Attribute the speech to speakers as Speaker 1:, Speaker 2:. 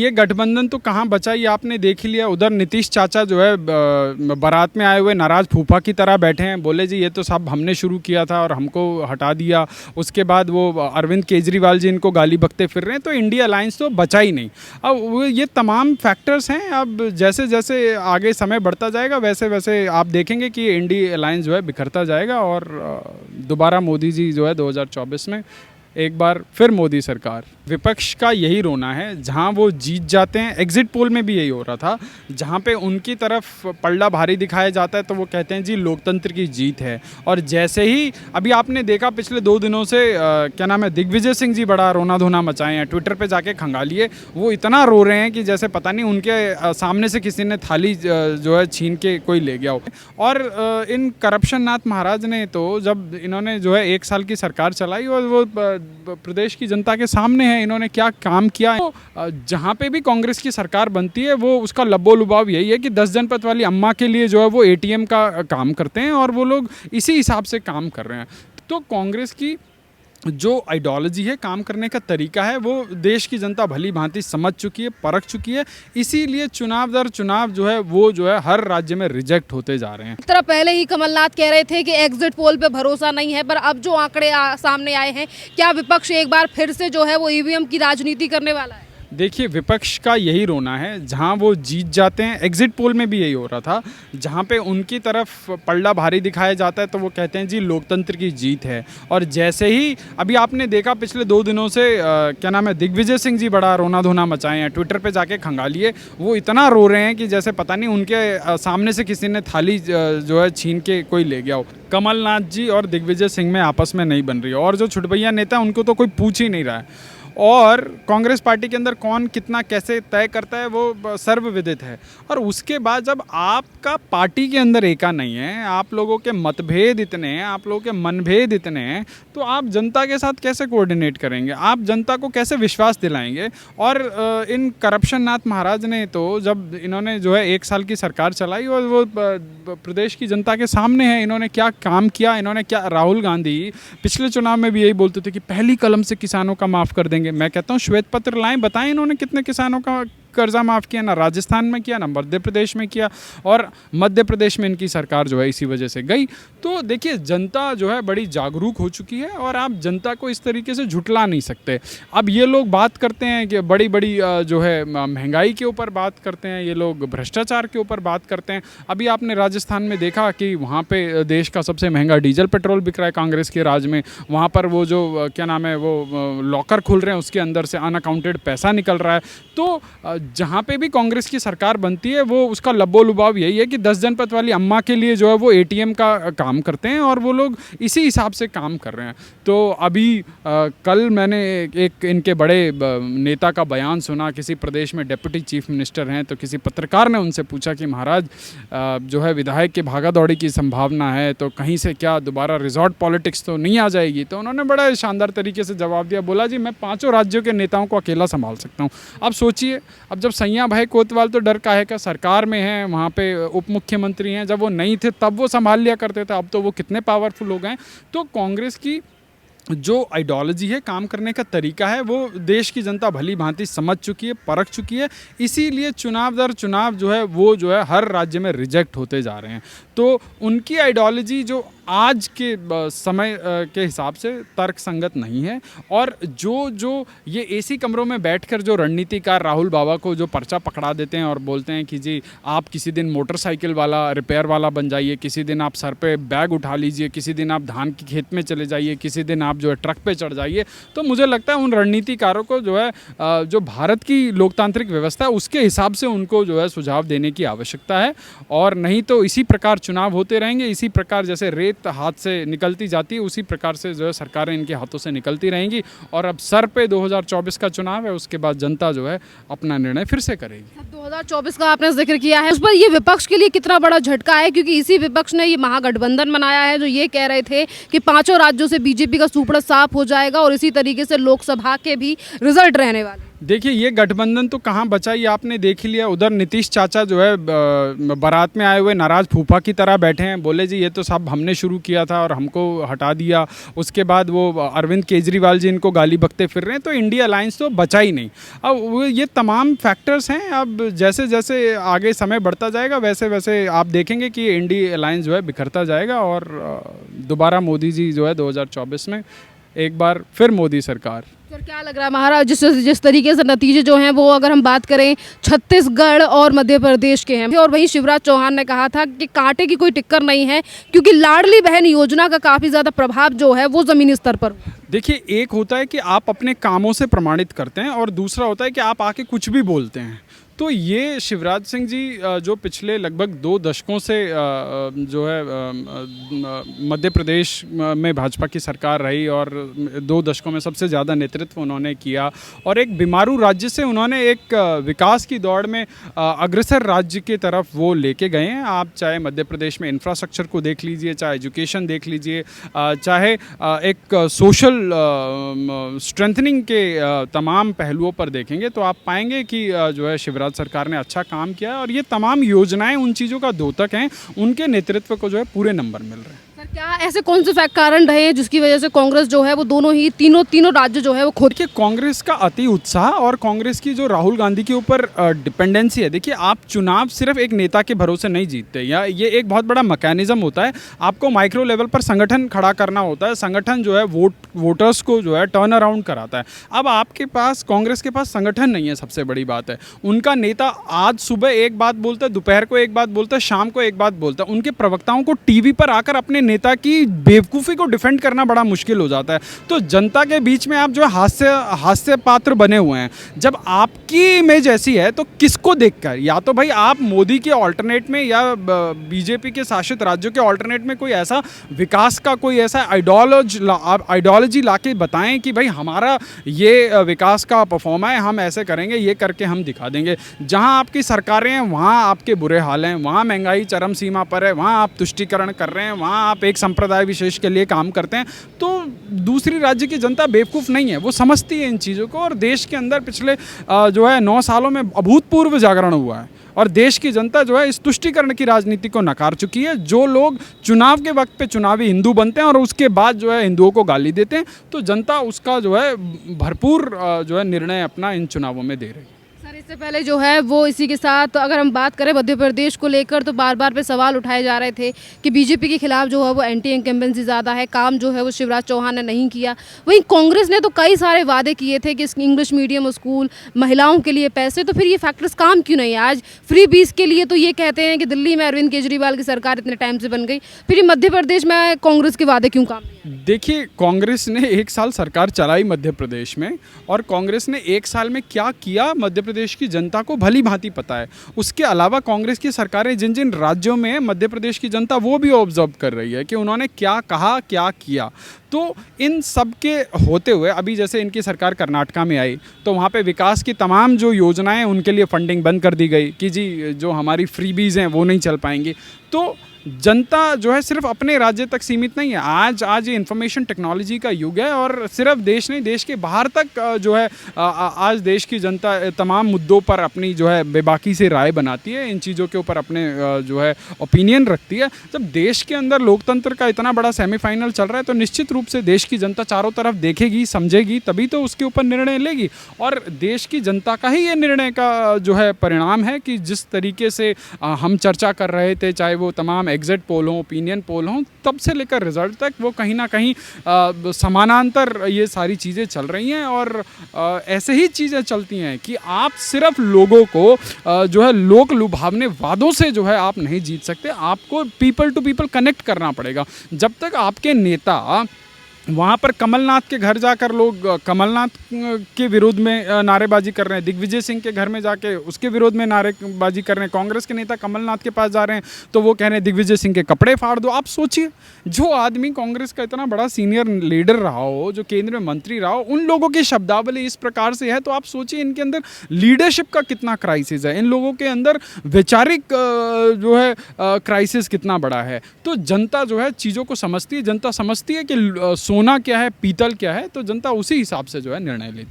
Speaker 1: ये गठबंधन तो कहाँ बचा, ये आपने देख ही लिया। उधर नीतीश चाचा जो है बारात में आए हुए नाराज फूफा की तरह बैठे हैं, बोले जी ये तो सब हमने शुरू किया था और हमको हटा दिया। उसके बाद वो अरविंद केजरीवाल जी इनको गाली बकते फिर रहे हैं, तो इंडिया अलायंस तो बचा ही नहीं। अब ये तमाम फैक्टर्स हैं। अब जैसे जैसे आगे समय बढ़ता जाएगा वैसे वैसे आप देखेंगे कि इंडिया अलायंस जो है बिखरता जाएगा और दोबारा मोदी जी जो है 2024 में एक बार फिर मोदी सरकार। विपक्ष का यही रोना है, जहां वो जीत जाते हैं। एग्जिट पोल में भी यही हो रहा था, जहां पे उनकी तरफ पलड़ा भारी दिखाया जाता है तो वो कहते हैं जी लोकतंत्र की जीत है। और जैसे ही अभी आपने देखा पिछले 2 दिनों से क्या नाम है, दिग्विजय सिंह जी बड़ा रोना धोना मचाए हैं। ट्विटर पे जाके खंगालिए, वो इतना रो रहे हैं कि जैसे पता नहीं उनके सामने से किसी ने थाली जो है छीन के कोई ले गया हो। और इन करप्शन नाथ महाराज ने तो जब इन्होंने जो है 1 साल की सरकार चलाई और वो प्रदेश की जनता के सामने है इन्होंने क्या काम किया है। तो जहाँ पे भी कांग्रेस की सरकार बनती है वो उसका लब्बो लुभाव यही है कि 10 जनपद वाली अम्मा के लिए जो है वो एटीएम का काम करते हैं और वो लोग इसी हिसाब से काम कर रहे हैं। तो कांग्रेस की जो आइडियोलॉजी है, काम करने का तरीका है, वो देश की जनता भली भांति समझ चुकी है, परख चुकी है। इसीलिए चुनाव दर चुनाव जो है वो जो है हर राज्य में रिजेक्ट होते जा रहे हैं।
Speaker 2: एक तरह पहले ही कमलनाथ कह रहे थे कि एग्जिट पोल पे भरोसा नहीं है, पर अब जो आंकड़े सामने आए हैं, क्या विपक्ष एक बार फिर से जो है वो ईवीएम की राजनीति करने वाला है?
Speaker 1: देखिए, विपक्ष का यही रोना है, जहां वो जीत जाते हैं। एग्जिट पोल में भी यही हो रहा था, जहां पे उनकी तरफ पलड़ा भारी दिखाया जाता है तो वो कहते हैं जी लोकतंत्र की जीत है। और जैसे ही अभी आपने देखा पिछले 2 दिनों से क्या नाम है, दिग्विजय सिंह जी बड़ा रोना धोना मचाए हैं। ट्विटर पे जाके खंगालिए, वो इतना रो रहे हैं कि जैसे पता नहीं उनके सामने से किसी ने थाली जो है छीन के कोई ले गया हो। कमलनाथ जी और दिग्विजय सिंह में आपस में नहीं बन रही है और जो छुटभैया नेता उनको तो कोई पूछ ही नहीं रहा है। और कांग्रेस पार्टी के अंदर कौन कितना कैसे तय करता है वो सर्वविदित है। और उसके बाद जब आपका पार्टी के अंदर एका नहीं है, आप लोगों के मतभेद इतने हैं, आप लोगों के मनभेद इतने हैं, तो आप जनता के साथ कैसे कोऑर्डिनेट करेंगे, आप जनता को कैसे विश्वास दिलाएंगे। और इन करप्शन नाथ महाराज ने तो जब इन्होंने जो है 1 साल की सरकार चलाई और वो प्रदेश की जनता के सामने है इन्होंने क्या काम किया। इन्होंने क्या, राहुल गांधी पिछले चुनाव में भी यही बोलते थे कि पहली कलम से किसानों का माफ़ कर देंगे। मैं कहता हूँ श्वेत पत्र लाएं, बताएं इन्होंने कितने किसानों का कर्जा माफ़ किया। ना राजस्थान में किया, ना मध्य प्रदेश में किया, और मध्य प्रदेश में इनकी सरकार जो है इसी वजह से गई। तो देखिए, जनता जो है बड़ी जागरूक हो चुकी है और आप जनता को इस तरीके से झुठला नहीं सकते। अब ये लोग बात करते हैं कि बड़ी बड़ी जो है महंगाई के ऊपर बात करते हैं, ये लोग भ्रष्टाचार के ऊपर बात करते हैं। अभी आपने राजस्थान में देखा कि वहाँ पे देश का सबसे महंगा डीजल पेट्रोल बिक रहा है कांग्रेस के राज में। वहाँ पर वो जो क्या नाम है, वो लॉकर खुल रहे हैं, उसके अंदर से अनअकाउंटेड पैसा निकल रहा है। तो जहाँ पे भी कांग्रेस की सरकार बनती है वो उसका लब्बो लुभाव यही है कि 10 जनपद वाली अम्मा के लिए जो है वो एटीएम का काम करते हैं और वो लोग इसी हिसाब से काम कर रहे हैं। तो अभी कल मैंने एक इनके बड़े नेता का बयान सुना। किसी प्रदेश में डिप्टी चीफ मिनिस्टर हैं, तो किसी पत्रकार ने उनसे पूछा कि महाराज जो है विधायक की भागा दौड़ी की संभावना है, तो कहीं से क्या दोबारा रिजॉर्ट पॉलिटिक्स तो नहीं आ जाएगी। तो उन्होंने बड़ा शानदार तरीके से जवाब दिया, बोला जी मैं 5 राज्यों के नेताओं को अकेला संभाल सकता हूँ। अब सोचिए, अब जब सैया भाई कोतवाल तो डर काहे का, सरकार में हैं, वहाँ पे उप मुख्यमंत्री हैं, जब वो नहीं थे तब वो संभाल लिया करते थे, अब तो वो कितने पावरफुल हो गए। तो कांग्रेस की जो आइडियोलॉजी है, काम करने का तरीका है, वो देश की जनता भली भांति समझ चुकी है, परख चुकी है। इसीलिए चुनाव दर चुनाव जो है वो जो है हर राज्य में रिजेक्ट होते जा रहे हैं। तो उनकी आइडियोलॉजी जो आज के समय के हिसाब से तर्क संगत नहीं है। और जो ये एसी कमरों में बैठकर जो रणनीतिकार राहुल बाबा को जो पर्चा पकड़ा देते हैं और बोलते हैं कि जी आप किसी दिन मोटरसाइकिल वाला रिपेयर वाला बन जाइए, किसी दिन आप सर पे बैग उठा लीजिए, किसी दिन आप धान की खेत में चले जाइए, किसी दिन आप जो है ट्रक पे चढ़ जाइए। तो मुझे लगता है उन रणनीतिकारों को जो है जो भारत की लोकतांत्रिक व्यवस्था है उसके हिसाब से उनको जो है सुझाव देने की आवश्यकता है। और नहीं तो इसी प्रकार चुनाव होते रहेंगे, इसी प्रकार जैसे रेत हाथ से निकलती जाती है उसी प्रकार से जो है सरकारें इनके हाथों से निकलती रहेंगी। और अब सर पे 2024 का चुनाव है, उसके बाद जनता जो है अपना निर्णय फिर से करेगी।
Speaker 2: 2024 का आपने जिक्र किया है, उस पर ये विपक्ष के लिए कितना बड़ा झटका है, क्योंकि इसी विपक्ष ने ये महागठबंधन बनाया है जो ये कह रहे थे कि 5 राज्यों से बीजेपी का सुपड़ा साफ हो जाएगा और इसी तरीके से लोकसभा के भी रिजल्ट रहने वाले।
Speaker 1: देखिए ये गठबंधन तो कहाँ बचा, ये आपने देख ही लिया। उधर नीतीश चाचा जो है बारात में आए हुए नाराज फूफा की तरह बैठे हैं, बोले जी ये तो सब हमने शुरू किया था और हमको हटा दिया। उसके बाद वो अरविंद केजरीवाल जी इनको गाली बकते फिर रहे हैं, तो इंडिया अलायंस तो बचा ही नहीं। अब ये तमाम फैक्टर्स हैं। अब जैसे जैसे आगे समय बढ़ता जाएगा वैसे वैसे आप देखेंगे कि इंडिया अलायंस जो है बिखरता जाएगा और दोबारा मोदी जी जो है 2024 में एक बार फिर मोदी सरकार।
Speaker 2: सर क्या लग रहा है महाराज, जिस तरीके से नतीजे जो हैं वो अगर हम बात करें छत्तीसगढ़ और मध्य प्रदेश के हैं, और वहीं शिवराज चौहान ने कहा था कि कांटे की कोई टिक्कर नहीं है क्योंकि लाडली बहन योजना का काफ़ी ज़्यादा प्रभाव जो है वो ज़मीनी स्तर पर।
Speaker 1: देखिए एक होता है कि आप अपने कामों से प्रमाणित करते हैं और दूसरा होता है कि आप आके कुछ भी बोलते हैं। तो ये शिवराज सिंह जी जो पिछले लगभग 2 दशकों से जो है मध्य प्रदेश में भाजपा की सरकार रही और 2 दशकों में सबसे ज़्यादा नेतृत्व उन्होंने किया और एक बीमारू राज्य से उन्होंने एक विकास की दौड़ में अग्रसर राज्य की तरफ वो लेके गए हैं। आप चाहे मध्य प्रदेश में इंफ्रास्ट्रक्चर को देख लीजिए, चाहे एजुकेशन देख लीजिए, चाहे एक सोशल स्ट्रेंथनिंग के तमाम पहलुओं पर देखेंगे तो आप पाएंगे कि जो है शिवराज सरकार ने अच्छा काम किया और ये तमाम योजनाएं उन चीज़ों का द्योतक हैं। उनके नेतृत्व को जो है पूरे नंबर मिल रहे हैं।
Speaker 2: सर क्या ऐसे कौन से कारण रहे हैं जिसकी वजह से कांग्रेस जो है वो तीनों राज्य जो है वो
Speaker 1: देखिए कांग्रेस का अति उत्साह और कांग्रेस की जो राहुल गांधी के ऊपर डिपेंडेंसी है। देखिए आप चुनाव सिर्फ एक नेता के भरोसे नहीं जीतते, या ये एक बहुत बड़ा मैकेनिज्म होता है। आपको माइक्रो लेवल पर संगठन खड़ा करना होता है। संगठन जो है वोटर्स को जो है टर्न अराउंड कराता है। अब आपके पास कांग्रेस के पास संगठन नहीं है, सबसे बड़ी बात है। उनका नेता आज सुबह एक बात बोलता है, दोपहर को एक बात बोलता है, शाम को एक बात बोलता है। उनके प्रवक्ताओं को टीवी पर आकर अपने नेता की बेवकूफ़ी को डिफेंड करना बड़ा मुश्किल हो जाता है। तो जनता के बीच में आप जो हास्य पात्र बने हुए हैं। जब आपकी इमेज ऐसी है तो किसको देखकर, या तो भाई आप मोदी के ऑल्टरनेट में या बीजेपी के शासित राज्यों के ऑल्टरनेट में कोई ऐसा विकास का कोई ऐसा आइडियोलॉजी लाके बताएं कि भाई हमारा ये विकास का परफॉर्म है, हम ऐसे करेंगे, ये करके हम दिखा देंगे। जहां आपकी सरकारें हैं वहां आपके बुरे हाल हैं, वहां महंगाई चरम सीमा पर है, वहां आप तुष्टीकरण कर रहे हैं, वहां आप एक संप्रदाय विशेष के लिए काम करते हैं। तो दूसरी राज्य की जनता बेवकूफ़ नहीं है, वो समझती है इन चीज़ों को। और देश के अंदर पिछले जो है 9 सालों में अभूतपूर्व जागरण हुआ है और देश की जनता जो है इस तुष्टीकरण की राजनीति को नकार चुकी है। जो लोग चुनाव के वक्त पे चुनावी हिंदू बनते हैं और उसके बाद जो है हिंदुओं को गाली देते हैं, तो जनता उसका जो है भरपूर जो है निर्णय अपना इन चुनावों में दे रही है।
Speaker 2: सर इससे पहले जो है वो इसी के साथ अगर हम बात करें मध्य प्रदेश को लेकर तो बार बार पे सवाल उठाए जा रहे थे कि बीजेपी के खिलाफ जो है वो एंटी इंकम्बेंसी ज़्यादा है, काम जो है वो शिवराज चौहान ने नहीं किया। वहीं कांग्रेस ने तो कई सारे वादे किए थे कि इंग्लिश मीडियम स्कूल, महिलाओं के लिए पैसे, तो फिर ये फैक्टर्स काम क्यों नहीं है? आज फ्री बीस के लिए तो ये कहते हैं कि दिल्ली में अरविंद केजरीवाल की सरकार इतने टाइम से बन गई, फिर ये मध्य प्रदेश में कांग्रेस के वादे क्यों काम नहीं है?
Speaker 1: देखिए कांग्रेस ने 1 साल सरकार चलाई मध्य प्रदेश में और कांग्रेस ने 1 साल में क्या किया मध्य प्रदेश की जनता को भली भांति पता है। उसके अलावा कांग्रेस की सरकारें जिन जिन राज्यों में मध्य प्रदेश की जनता वो भी ऑब्जर्व कर रही है कि उन्होंने क्या कहा, क्या किया। तो इन सब के होते हुए अभी जैसे इनकी सरकार कर्नाटका में आई तो वहाँ पे विकास की तमाम जो योजनाएं उनके लिए फंडिंग बंद कर दी गई कि जी जो हमारी फ्रीबीज हैं वो नहीं चल पाएंगी। तो जनता जो है सिर्फ अपने राज्य तक सीमित नहीं है। आज ये इंफॉर्मेशन टेक्नोलॉजी का युग है और सिर्फ देश नहीं, देश के बाहर तक जो है आज देश की जनता तमाम मुद्दों पर अपनी जो है बेबाकी से राय बनाती है, इन चीज़ों के ऊपर अपने जो है ओपिनियन रखती है। जब देश के अंदर लोकतंत्र का इतना बड़ा सेमीफाइनल चल रहा है तो निश्चित रूप से देश की जनता चारों तरफ देखेगी, समझेगी, तभी तो उसके ऊपर निर्णय लेगी। और देश की जनता का ही ये निर्णय का जो है परिणाम है कि जिस तरीके से हम चर्चा कर रहे थे, चाहे वो तमाम एग्जिट पोल हों, ओपिनियन पोल हों, तब से लेकर रिजल्ट तक वो कहीं ना कहीं समानांतर ये सारी चीज़ें चल रही हैं। और ऐसे ही चीज़ें चलती हैं कि आप सिर्फ लोगों को जो है लोक लुभावने वादों से जो है आप नहीं जीत सकते। आपको पीपल टू पीपल कनेक्ट करना पड़ेगा। जब तक आपके नेता वहाँ पर कमलनाथ के घर जाकर लोग कमलनाथ के विरोध में नारेबाजी कर रहे हैं, दिग्विजय सिंह के घर में जाके उसके विरोध में नारेबाजी कर रहे हैं, कांग्रेस के नेता कमलनाथ के पास जा रहे हैं तो वो कह रहे हैं दिग्विजय सिंह के कपड़े फाड़ दो। आप सोचिए, जो आदमी कांग्रेस का इतना बड़ा सीनियर लीडर रहा हो, जो केंद्र में मंत्री रहा हो, उन लोगों की शब्दावली इस प्रकार से है तो आप सोचिए इनके अंदर लीडरशिप का कितना क्राइसिस है, इन लोगों के अंदर वैचारिक जो है क्राइसिस कितना बड़ा है। तो जनता जो है चीज़ों को समझती है, जनता समझती है कि सोना क्या है, पीतल क्या है, तो जनता उसी हिसाब से जो है निर्णय लेती है।